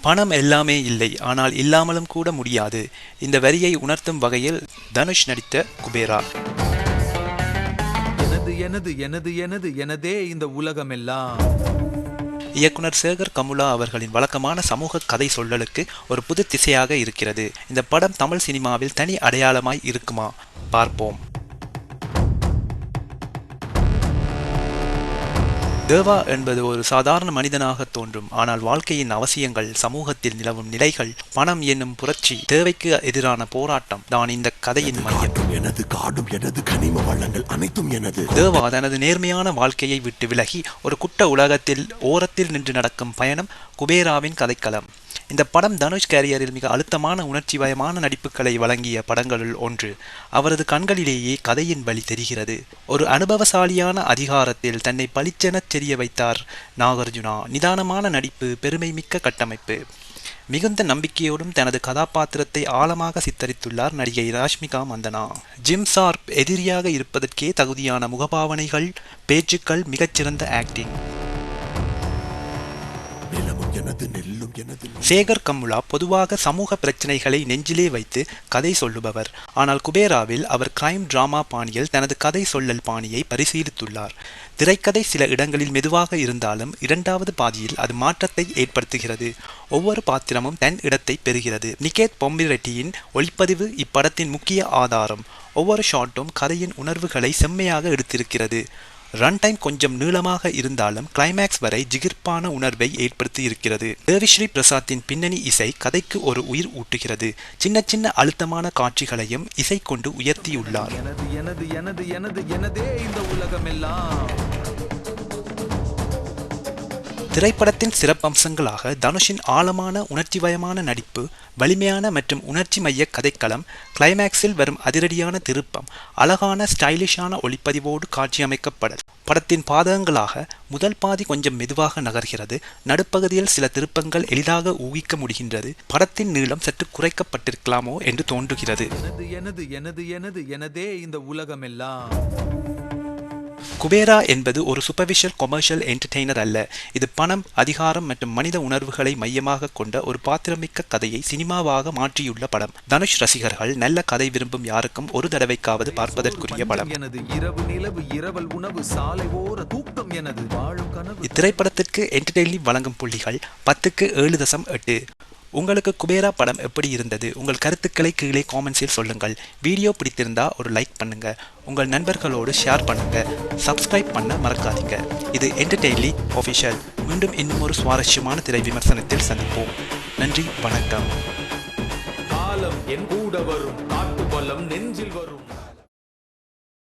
பணம் எல்லாமே இல்லை, ஆனால் இல்லாமலும் கூட முடியாது. இந்த வரியை உணர்த்தும் வகையில் தனுஷ் நடித்த குபேரா. எனது எனது எனது எனது எனதே இந்த உலகமெல்லாம். இயக்குனர் சேகர் கமுலா அவர்களின் வழக்கமான சமூக கதை சொல்லலுக்கு ஒரு புது திசையாக இருக்கிறது. இந்த படம் தமிழ் சினிமாவில் தனி அடையாளமாய் இருக்குமா? பார்ப்போம். தேவா என்பது ஒரு சாதாரண மனிதனாக தோன்றும். ஆனால் வாழ்க்கையின் அவசியங்கள், சமூகத்தில் நிலவும் நிலைகள், பணம் என்னும் புரட்சி, தேவைக்கு எதிரான போராட்டம் தான் இந்த கதையின் மையம். தேவா தனது நேர்மையான வாழ்க்கையை விட்டு விலகி ஒரு குட்ட உலகத்தில் ஓரத்தில் நின்று நடக்கும் பயணம் குபேராவின் கதைக்களம். இந்த படம் தனுஷ் கேரியரில் மிக அழுத்தமான உணர்ச்சிவயமான நடிப்புகளை வழங்கிய படங்களுள் ஒன்று. அவரது கண்களிலேயே கதையின் வழி தெரிகிறது. ஒரு அனுபவசாலியான அதிகாரத்தில் தன்னை பளிச்செனச் தெரிய வைத்தார் நாகார்ஜுனா. நிதானமான நடிப்பு, பெருமை மிக்க கட்டமைப்பு. மிகுந்த நம்பிக்கையோடும் தனது கதாபாத்திரத்தை ஆழமாக சித்தரித்துள்ளார் நடிகை ராஷ்மிகா மந்தனா. ஜிம் ஷார்ப் எதிரியாக இருப்பதற்கே தகுதியான முகபாவனைகள், பேச்சுக்கள், மிகச்சிறந்த ஆக்டிங். சேகர் கமுலா பொதுவாக சமூக பிரச்சனைகளை நெஞ்சிலே வைத்து கதை சொல்லுபவர். ஆனால் குபேராவில் அவர் கிரைம் டிராமா பாணியில் தனது கதை சொல்லல் பாணியை பரிசீலித்துள்ளார். திரைக்கதை சில இடங்களில் மெதுவாக இருந்தாலும் இரண்டாவது பாதியில் அது மாற்றத்தை ஏற்படுத்துகிறது. ஒவ்வொரு பாத்திரமும் தன் இடத்தை பெறுகிறது. நிகேத் பொம்பிரெட்டியின் ஒளிப்பதிவு இப்படத்தின் முக்கிய ஆதாரம். ஒவ்வொரு ஷாட்டும் கதையின் உணர்வுகளை செம்மையாக எடுத்திருக்கிறது. ரன் டைம் கொஞ்சம் நீளமாக இருந்தாலும் கிளைமேக்ஸ் வரை ஜிகிர்ப்பான உணர்வை ஏற்படுத்தி இருக்கிறது. தேவிஸ்ரீ பிரசாத்தின் பின்னணி இசை கதைக்கு ஒரு உயிர் ஊட்டுகிறது. சின்ன சின்ன அழுத்தமான காட்சிகளையும் இசை கொண்டு உயர்த்தியுள்ளார். திரைப்படத்தின் சிறப்பம்சங்களாக தனுஷின் ஆழமான உணர்ச்சிவயமான நடிப்பு, வலிமையான மற்றும் உணர்ச்சி மைய கதைக்களம், கிளைமேக்ஸில் வரும் அதிரடியான திருப்பம், அழகான ஸ்டைலிஷான ஒளிப்பதிவோடு காட்சியமைக்கப்படல். படத்தின் பாதகங்களாக முதல் பாதி கொஞ்சம் மெதுவாக நகர்கிறது. நடுப்பகுதியில் சில திருப்பங்கள் எளிதாக ஊகிக்க முடிகின்றது. படத்தின் நீளம் சற்று குறைக்கப்பட்டிருக்கலாமோ என்று தோன்றுகிறது. குபேரா என்பது ஒரு சூப்பர்ஃபிஷியல் கொமர்ஷியல் என்டர்டெய்னர் அல்ல. இது பணம், அதிகாரம் மற்றும் மனித உணர்வுகளை மையமாக கொண்ட ஒரு பாத்திரமிக்க கதையை சினிமாவாக மாற்றியுள்ள படம். தனுஷ் ரசிகர்கள் நல்ல கதை விரும்பும் யாருக்கும் ஒரு தடவைக்காவது பார்ப்பதற்குரிய படம். இத்திரைப்படத்திற்கு என்டர்டெய்னிங் வழங்கும் புள்ளிகள் 10க்கு 7.8. உங்களுக்கு குபேரா படம் எப்படி இருந்தது? உங்கள் கருத்துக்களை கீழே காமெண்ட்ஸில் சொல்லுங்கள். வீடியோ பிடித்திருந்தா ஒரு லைக் பண்ணுங்க, உங்கள் நண்பர்களோடு ஷேர் பண்ணுங்க, சப்ஸ்கிரைப் பண்ண மறக்காதீங்க. இது என்டர்டெய்ன்லி ஆஃபிஷியல். மீண்டும் இன்னும் ஒரு சுவாரஸ்யமான திரை விமர்சனத்தில் சந்திப்போம். நன்றி, வணக்கம். காலம் என் கூட வரும், காட்டு பலம் நெஞ்சில் வரும்.